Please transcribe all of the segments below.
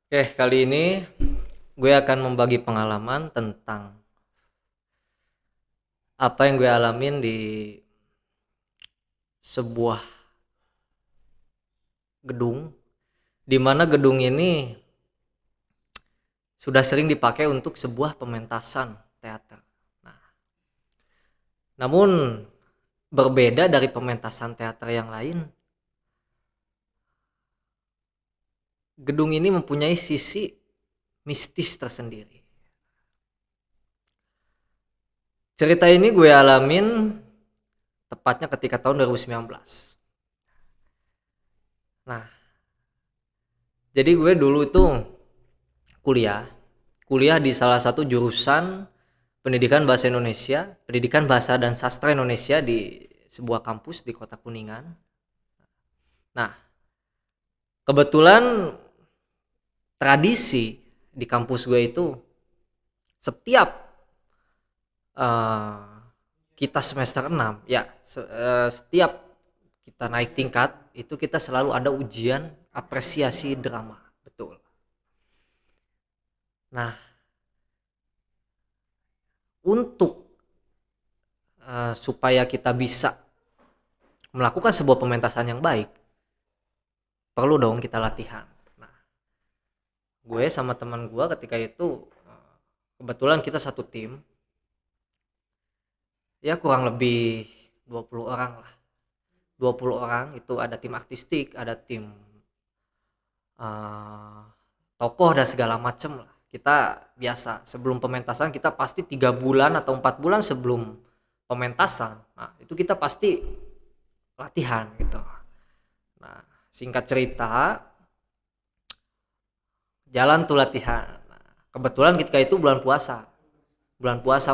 Oke, kali ini gue akan membagi pengalaman tentang apa yang gue alamin di sebuah gedung, di mana gedung ini sudah sering dipakai untuk sebuah pementasan teater. Nah, namun berbeda dari pementasan teater yang lain, gedung ini mempunyai sisi mistis tersendiri. Cerita ini gue alamin tepatnya ketika tahun 2019. Nah, jadi gue dulu itu kuliah kuliah di salah satu jurusan pendidikan bahasa Indonesia, pendidikan bahasa dan sastra Indonesia di sebuah kampus di Kota Kuningan. Nah, kebetulan tradisi di kampus gue itu setiap uh, kita semester 6 ya, setiap kita naik tingkat itu kita selalu ada ujian apresiasi drama, betul. Nah, untuk supaya kita bisa melakukan sebuah pementasan yang baik, perlu dong kita latihan. Nah, gue sama teman gue ketika itu kebetulan kita satu tim, ya kurang lebih 20 orang lah. 20 orang itu ada tim artistik, ada tim uh, tokoh dan segala macem lah. Kita biasa sebelum pementasan kita pasti 3 bulan atau 4 bulan sebelum pementasan. Nah, itu kita pasti latihan gitu. Nah, singkat cerita, jalan tuh latihan. Nah, kebetulan ketika itu bulan puasa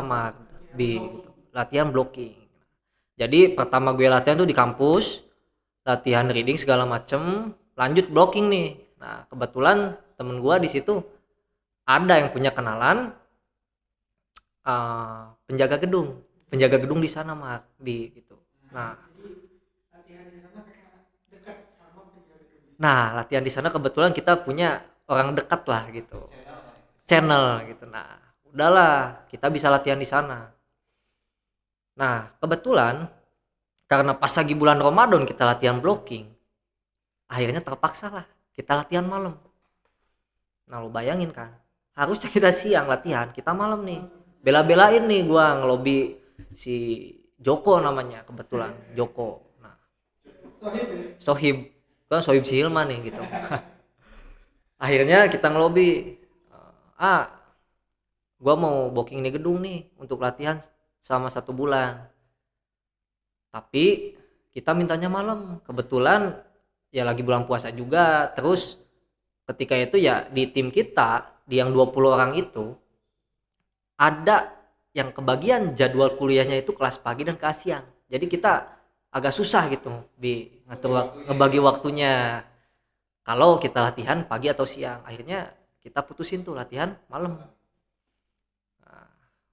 mah di gitu, latihan blocking. Jadi pertama gue latihan tuh di kampus, latihan reading segala macem, lanjut blocking nih. Nah, kebetulan temen gue di situ ada yang punya kenalan penjaga gedung di sana mah di gitu. Nah, latihan di sana kebetulan kita punya orang dekat lah gitu, channel gitu. Nah, udahlah kita bisa latihan di sana. Nah, kebetulan karena pas lagi bulan Ramadan kita latihan blocking, akhirnya terpaksa lah kita latihan malam. Nah, lo bayangin kan, harusnya kita siang latihan, kita malam nih. Bela-belain nih gua ngelobi si Joko namanya, kebetulan Joko. Nah, Sohib, kan Sohib si Hilman nih gitu. Akhirnya kita ngelobi, gua mau booking nih gedung nih untuk latihan selama 1 bulan. Tapi kita mintanya malam. Kebetulan ya lagi bulan puasa juga. Terus ketika itu ya di tim kita, di yang 20 orang itu ada yang kebagian jadwal kuliahnya itu kelas pagi dan kelas siang. Jadi kita agak susah gitu ngebagi waktunya. Kalau kita latihan pagi atau siang, akhirnya kita putusin tuh latihan malam. Nah,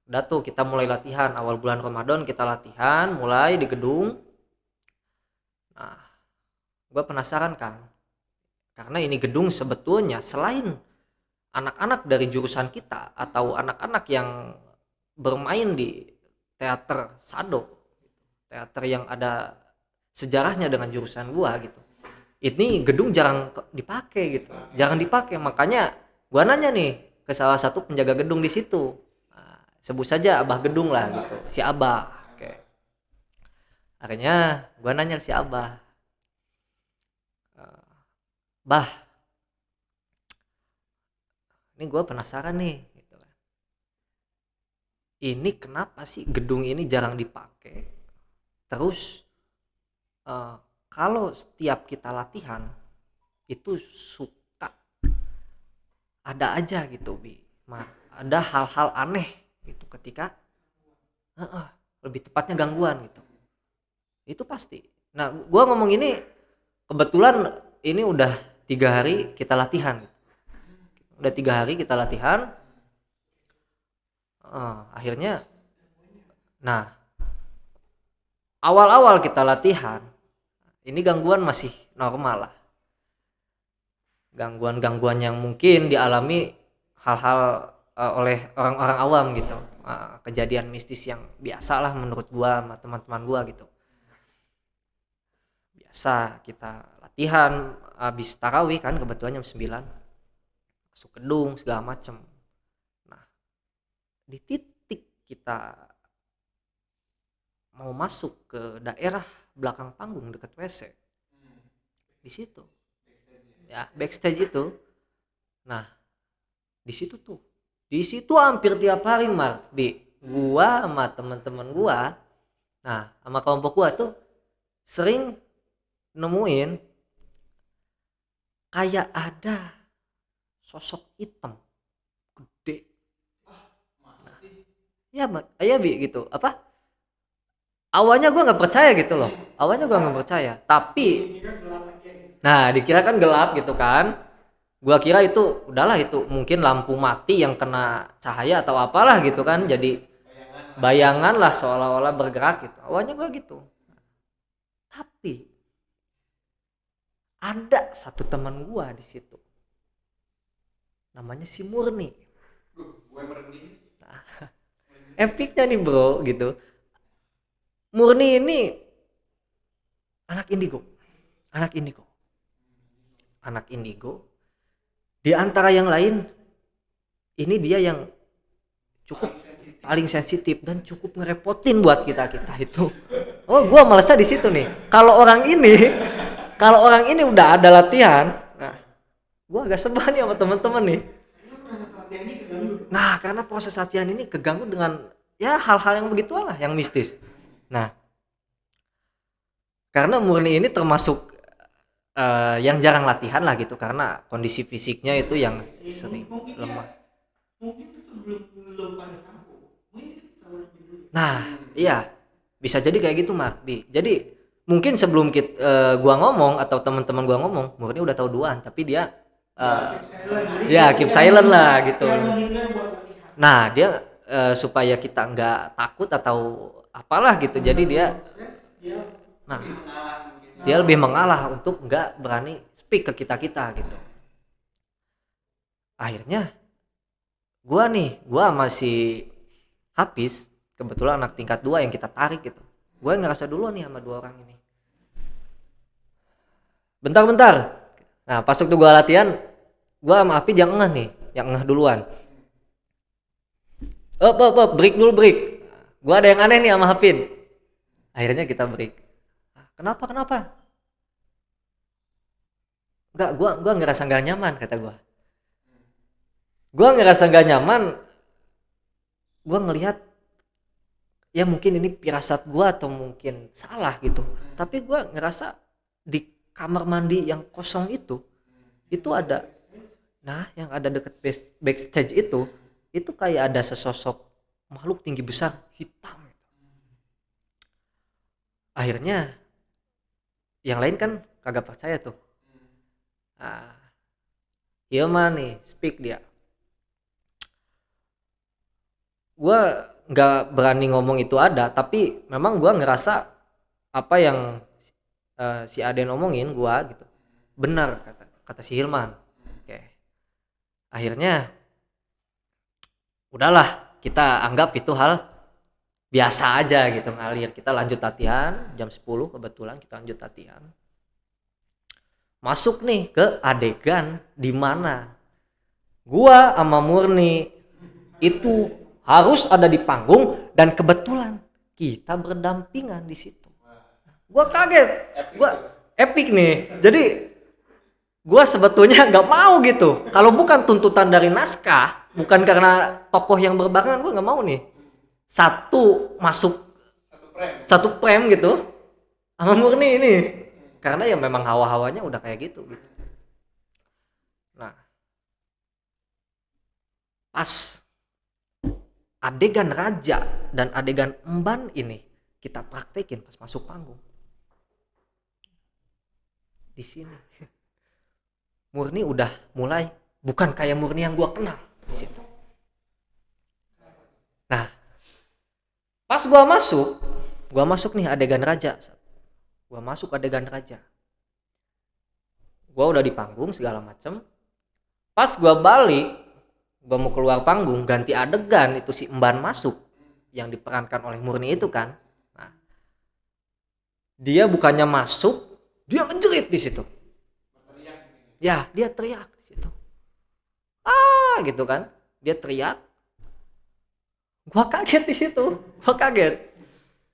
udah tuh kita mulai latihan awal bulan Ramadan, kita latihan mulai di gedung. Nah, gue penasaran kan, karena ini gedung sebetulnya selain anak-anak dari jurusan kita atau anak-anak yang bermain di teater Sado, teater yang ada sejarahnya dengan jurusan gua gitu, ini gedung jarang dipakai gitu, jarang dipakai. Makanya gua nanya nih ke salah satu penjaga gedung di situ. Nah, sebut saja abah gedung lah gitu, si abah. Oke, akhirnya gua nanya si abah, bah, ini gua penasaran nih gitu kan, ini kenapa sih gedung ini jarang dipakai, terus uh, kalau setiap kita latihan itu suka ada aja gitu bi, ada hal-hal aneh gitu ketika lebih tepatnya gangguan gitu, itu pasti. Nah, gua ngomong ini kebetulan ini udah 3 hari kita latihan gitu. Udah 3 hari kita latihan, akhirnya, nah, awal-awal kita latihan ini gangguan masih normal lah. gangguan-gangguan yang mungkin dialami hal-hal oleh orang-orang awam gitu. Kejadian mistis yang biasa lah menurut gua sama teman-teman gua gitu. Biasa kita latihan habis tarawih kan, kebetulan jam 9 masuk gedung segala macem. Nah, di titik kita mau masuk ke daerah belakang panggung dekat WC, di situ ya backstage itu. Nah, di situ hampir tiap hari gua sama teman-teman gua, nah sama kelompok gua tuh sering nemuin kayak ada sosok hitam gede. Ya iya gitu apa, awalnya gua nggak percaya gitu loh, tapi nah dikira kan gelap gitu kan, gua kira itu udahlah, itu mungkin lampu mati yang kena cahaya atau apalah gitu kan, jadi bayangan lah seolah-olah bergerak gitu, awalnya gua gitu. Tapi ada satu teman gua di situ, namanya si Murni. Nah, epicnya nih bro gitu, Murni ini anak indigo anak indigo di antara yang lain. Ini dia yang cukup paling sensitif dan cukup ngerepotin buat kita itu. Oh, gua malesnya di situ nih. Kalau orang ini udah ada latihan, nah gua agak sebel nih sama teman-teman nih. Nah, karena proses latihan ini keganggu dengan ya hal-hal yang begituan lah, yang mistis. Nah, karena Murni ini termasuk yang jarang latihan lah gitu, karena kondisi fisiknya itu yang sering lemah. Nah, iya, bisa jadi kayak gitu Mardi. Jadi mungkin sebelum gua ngomong atau teman-teman gua ngomong, Murni udah tahu duluan, tapi dia ya keep silent lah gitu. Nah, dia supaya kita nggak takut atau apalah gitu, jadi dia, nah dia lebih mengalah untuk nggak berani speak ke kita gitu. Akhirnya gua masih Hafiz, kebetulan anak tingkat 2 yang kita tarik gitu. Gue ngerasa duluan nih sama 2 orang ini. Bentar. Nah, pas waktu gue latihan, gue sama Hafiz yang ngeh duluan. Break dulu. Gue ada yang aneh nih sama Hafiz. Akhirnya kita break. Kenapa? Enggak, gue ngerasa gak nyaman, kata gue. Gue ngerasa gak nyaman. Gue ngelihat ya mungkin ini pirasat gue atau mungkin salah gitu. Tapi gue ngerasa di kamar mandi yang kosong itu ada, nah yang ada deket backstage itu kayak ada sesosok makhluk tinggi besar hitam. Akhirnya yang lain kan kagak percaya tuh. Nah, Hilman nih speak dia. Gue nggak berani ngomong itu ada, tapi memang gue ngerasa apa yang si Aden omongin gue gitu benar, kata si Hilman. Oke. Akhirnya udahlah, kita anggap itu hal biasa aja gitu, ngalir. Kita lanjut latihan jam 10, kebetulan kita lanjut latihan. Masuk nih ke adegan di mana gua sama Murni itu harus ada di panggung dan kebetulan kita berdampingan di situ. Gua kaget, epic nih. Jadi gua sebetulnya nggak mau gitu. Kalau bukan tuntutan dari naskah, bukan karena tokoh yang berbarengan, gua nggak mau nih. Satu frame gitu sama Murni ini. Karena ya memang hawa-hawanya udah kayak gitu. Nah, pas adegan raja dan adegan emban ini kita praktekin pas masuk panggung. Di sini Murni udah mulai bukan kayak Murni yang gua kenal di situ. Nah, pas gua masuk nih adegan raja. Gua masuk adegan raja. Gua udah di panggung segala macem. Pas gua balik, gua mau keluar panggung ganti adegan, itu si Emban masuk yang diperankan oleh Murni itu kan. Nah, dia bukannya masuk, dia ngejerit di situ. Ya, dia teriak di situ. Ah, gitu kan. Dia teriak. Gua kaget di situ. Gua kaget.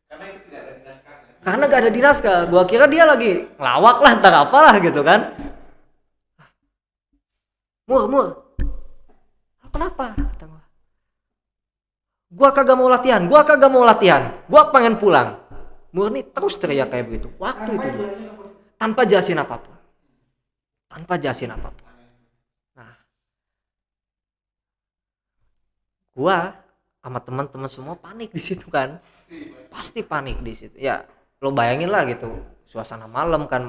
Karena itu tidak ada di naskah. Karena gak ada di naskah. Gua kira dia lagi ngelawak lah, entar apalah gitu kan. Mur. Kenapa? Kata gua. Gua kagak mau latihan. Gua pengen pulang. Murni terus teriak kayak begitu. Waktu itu juga. Tanpa jelasin apapun. Nah, gua sama teman-teman semua panik di situ kan. Pasti panik di situ. Ya, lo bayangin lah gitu. Suasana malam kan,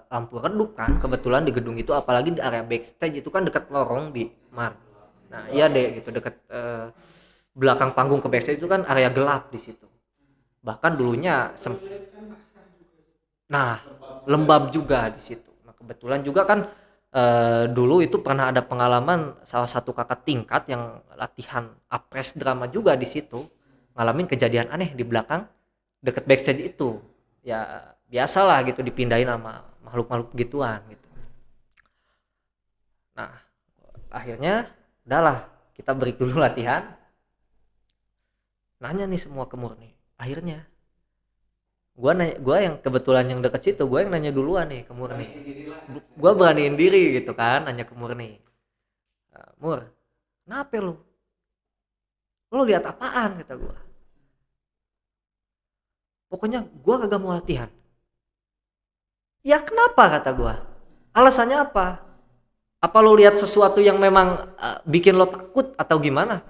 lampu redup kan. Kebetulan di gedung itu, apalagi di area backstage itu kan dekat lorong di Mar. Nah, iya deh gitu, dekat belakang panggung ke backstage itu kan area gelap di situ. Bahkan dulunya nah, lembab juga di situ. Nah, kebetulan juga kan dulu itu pernah ada pengalaman salah satu kakak tingkat yang latihan apres drama juga di situ, ngalamin kejadian aneh di belakang deket backstage itu. Ya biasalah gitu, dipindahin sama makhluk-makhluk gituan gitu. Nah, akhirnya udahlah, kita break dulu latihan. Nanya nih semua ke Murni. Akhirnya gua yang kebetulan yang deket situ, gua yang nanya duluan nih ke Murni. Gua beraniin diri gitu kan, nanya ke Murni. Mur, kenapa lu lihat apaan, kata gua. Pokoknya gua kagak mau latihan. Ya kenapa, kata gua. Alasannya apa? Apa lu lihat sesuatu yang memang bikin lo takut atau gimana?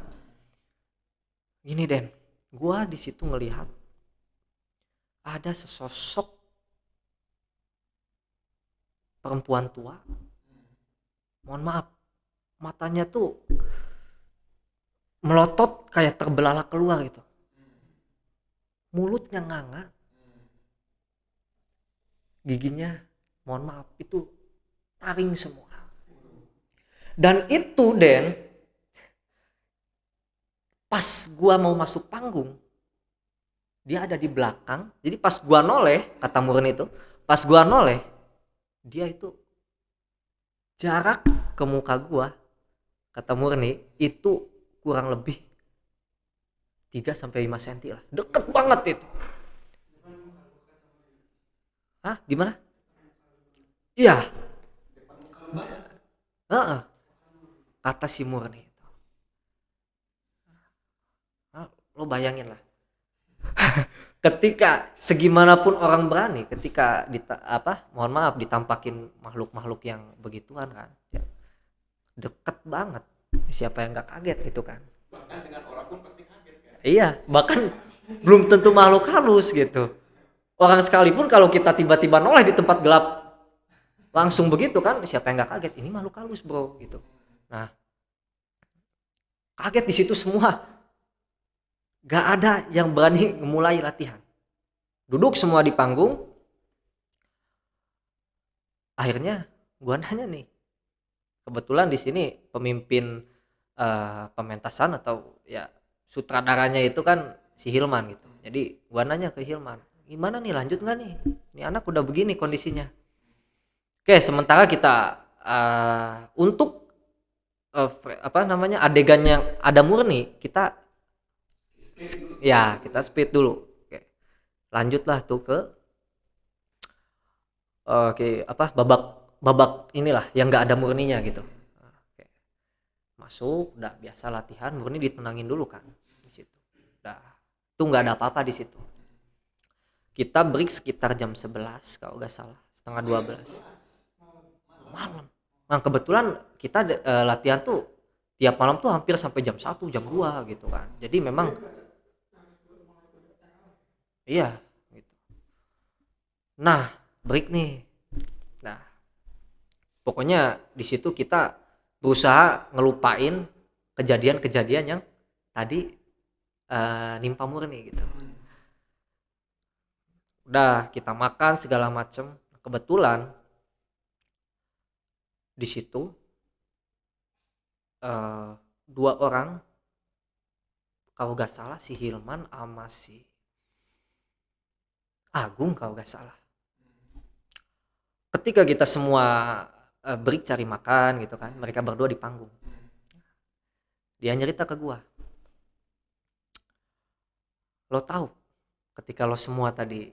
Gini Den, gua di situ ngelihat ada sesosok perempuan tua. Mohon maaf, matanya tuh melotot kayak terbelalak keluar gitu. Mulutnya nganga, giginya mohon maaf itu taring semua. Dan itu Den, pas gua mau masuk panggung, dia ada di belakang. Jadi pas gua noleh, kata Murni itu, pas gua noleh, dia itu jarak ke muka gua, kata Murni, itu kurang lebih 3-5 cm lah. Deket banget itu. Hah? Gimana? Iya. Heeh. Kata si Murni itu. Lo bayangin lah. Ketika segimanapun orang berani, ketika mohon maaf, ditampakin makhluk-makhluk yang begituan kan, ya, deket banget. Siapa yang nggak kaget gitu kan? Bahkan dengan orang pun pasti kaget kan. Iya, bahkan belum tentu makhluk halus gitu. Orang sekalipun kalau kita tiba-tiba noleh di tempat gelap langsung begitu kan, siapa yang nggak kaget? Ini makhluk halus bro gitu. Nah, kaget di situ semua. Gak ada yang berani memulai latihan. Duduk semua di panggung. Akhirnya gua nanya nih. Kebetulan di sini pemimpin pementasan atau ya sutradaranya itu kan si Hilman gitu. Jadi gua nanya ke Hilman, gimana nih, lanjut nggak nih? Ini anak udah begini kondisinya. Oke, sementara kita untuk adegan yang ada Murni, kita speed dulu. Oke. Lanjutlah tuh ke babak babak inilah yang nggak ada Murninya gitu. Oke. Masuk, udah biasa latihan, Murni ditenangin dulu kan di situ. Udah, tuh nggak ada apa-apa di situ. Kita break sekitar jam 11 kalau nggak salah, setengah 12 malam. Nah kebetulan kita latihan tuh tiap malam tuh hampir sampai jam 1 jam 2 gitu kan. Jadi memang iya gitu. Nah break nih. Nah pokoknya di situ kita berusaha ngelupain kejadian-kejadian yang tadi nimpa Murni gitu. Udah kita makan segala macem. Kebetulan Di situ eh, dua orang, kalau gak salah si Hilman sama si Agung kalau gak salah. Ketika kita semua break cari makan gitu kan, mereka berdua di panggung. Dia nyerita ke gua, lo tahu ketika lo semua tadi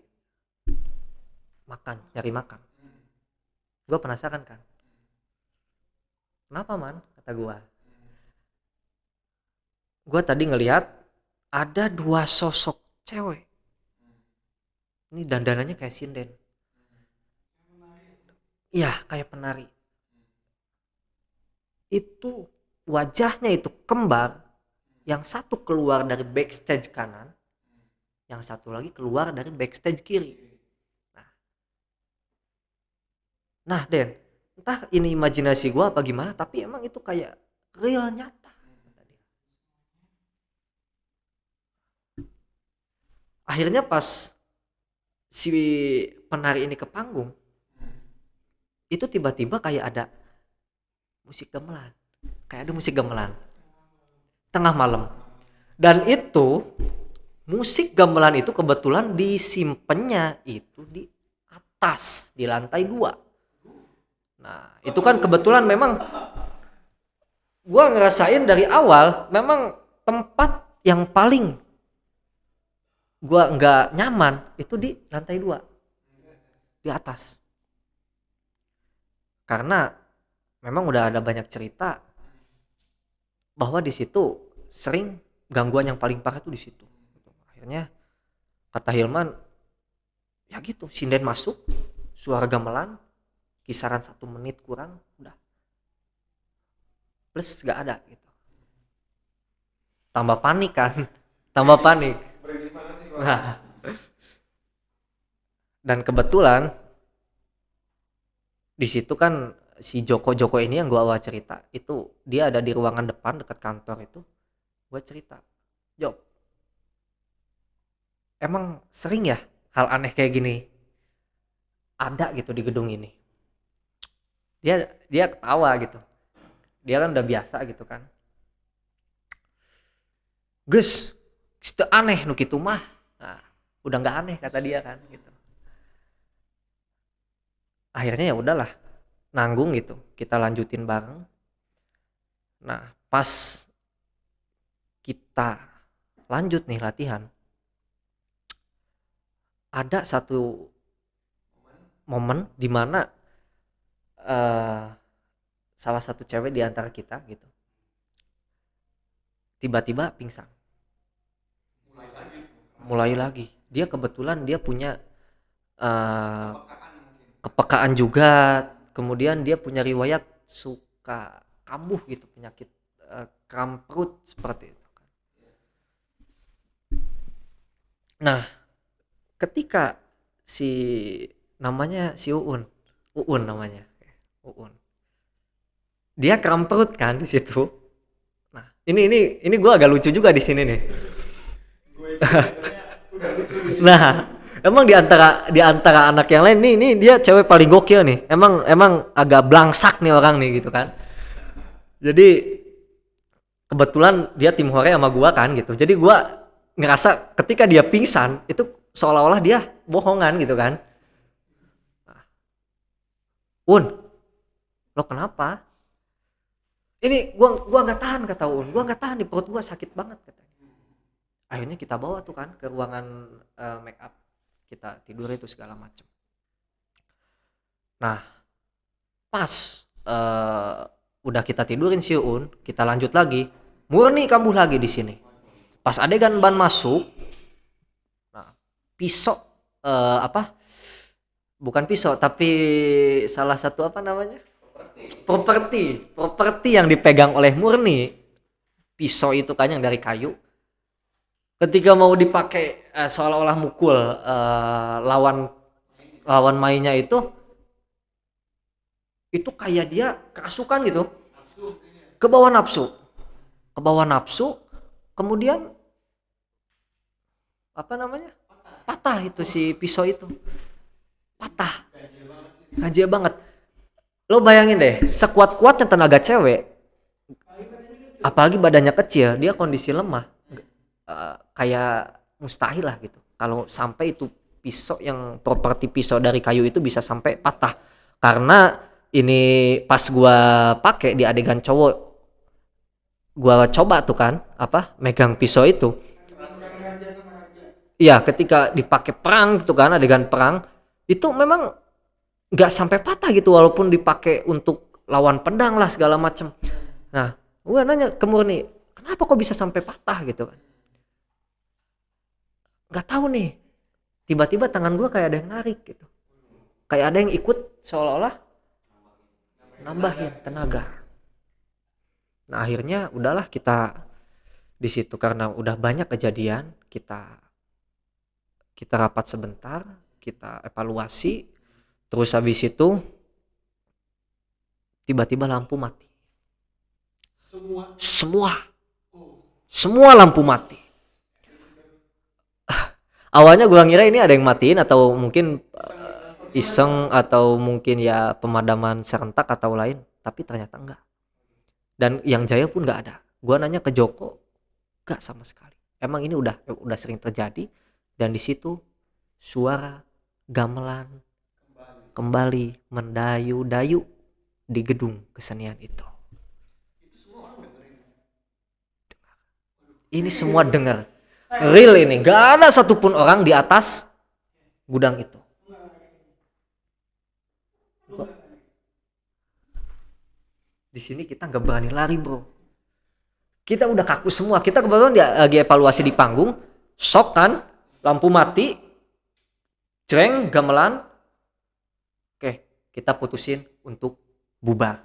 makan, nyari makan, gua penasaran kan, kenapa man, kata gua tadi ngelihat ada dua sosok cewek, ini dandanannya kayak sinden, iya kayak penari, itu wajahnya itu kembar, yang satu keluar dari backstage kanan, yang satu lagi keluar dari backstage kiri. Nah Den, entah ini imajinasi gua apa gimana, tapi emang itu kayak real nyata. Akhirnya pas si penari ini ke panggung, itu tiba-tiba kayak ada musik gamelan, tengah malam. Dan itu musik gamelan itu kebetulan disimpannya itu di atas, di lantai 2. Nah itu kan kebetulan memang gua ngerasain dari awal memang tempat yang paling gua nggak nyaman itu di lantai 2, di atas, karena memang udah ada banyak cerita bahwa di situ sering gangguan yang paling parah tuh di situ. Akhirnya kata Hilman, ya gitu, sinden masuk, suara gamelan, kisaran 1 menit kurang, udah plus gak ada gitu. Tambah panik kan, tambah panik. Nah, dan kebetulan di situ kan si Joko ini yang gua awal cerita itu, dia ada di ruangan depan dekat kantor itu. Gua cerita, Jok, emang sering ya hal aneh kayak gini ada gitu di gedung ini. Dia ketawa gitu, dia kan udah biasa gitu kan. Gus, itu aneh nu kitu mah. Nah, udah nggak aneh kata dia kan gitu. Akhirnya ya udahlah, nanggung gitu, kita lanjutin bareng. Nah pas kita lanjut nih latihan, ada satu momen dimana salah satu cewek di antara kita gitu tiba-tiba pingsan. Mulai lagi, dia kebetulan dia punya kepekaan juga, kemudian dia punya riwayat suka kambuh gitu, penyakit kram perut seperti itu. Nah ketika si namanya si Uun namanya, Uun, dia kram perut kan di situ. Nah ini gue agak lucu juga di sini nih. Nah emang di antara anak yang lain nih dia cewek paling gokil nih, emang agak blangsak nih orang nih gitu kan. Jadi kebetulan dia tim hore sama gua kan gitu, jadi gua ngerasa ketika dia pingsan itu seolah-olah dia bohongan gitu kan. Un, lo kenapa? Ini gua nggak tahan, kata Un, gua nggak tahan, di perut gua sakit banget katanya. Akhirnya kita bawa tuh kan ke ruangan make up, kita tidur itu segala macem. Nah pas udah kita tidurin si Un, kita lanjut lagi, murni kambuh lagi di sini. Pas adegan ban masuk, nah pisau bukan pisau tapi salah satu apa namanya, properti yang dipegang oleh Murni, pisau itu kan yang dari kayu, ketika mau dipakai seolah-olah mukul lawan mainnya itu kayak dia kerasukan gitu, ke bawah nafsu, kemudian apa namanya, patah itu si pisau itu, patah, ganjil banget. Lo bayangin deh, sekuat-kuatnya tenaga cewek, apalagi badannya kecil, dia kondisi lemah, kayak mustahil lah gitu. Kalau sampai itu pisau yang properti pisau dari kayu itu bisa sampai patah. Karena ini pas gua pakai di adegan cowok, gua coba tuh kan, apa, megang pisau itu. Iya, ketika dipakai perang gitu kan, adegan perang, itu memang nggak sampai patah gitu walaupun dipakai untuk lawan pedang lah segala macem. Nah, gua nanya ke Murni, kenapa kok bisa sampai patah gitu kan? Nggak tahu nih. Tiba-tiba tangan gua kayak ada yang narik gitu. Kayak ada yang ikut seolah-olah nambahin tenaga. Nah, akhirnya udahlah kita di situ karena udah banyak kejadian, kita rapat sebentar, kita evaluasi, terus habis itu tiba-tiba lampu mati. Semua semua lampu mati. Awalnya gua ngira ini ada yang matiin atau mungkin iseng atau mungkin ya pemadaman serentak atau lain, tapi ternyata enggak. Dan yang Jaya pun enggak ada. Gua nanya ke Joko, enggak sama sekali. Emang ini udah sering terjadi dan di situ suara gamelan kembali mendayu-dayu di gedung kesenian itu. Ini semua dengar. Real ini, gak ada satupun orang di atas gudang itu. Di sini kita nggak berani lari bro. Kita udah kaku semua. Kita kebetulan lagi evaluasi di panggung, shock kan, lampu mati, jreng, gamelan. Oke, kita putusin untuk bubar.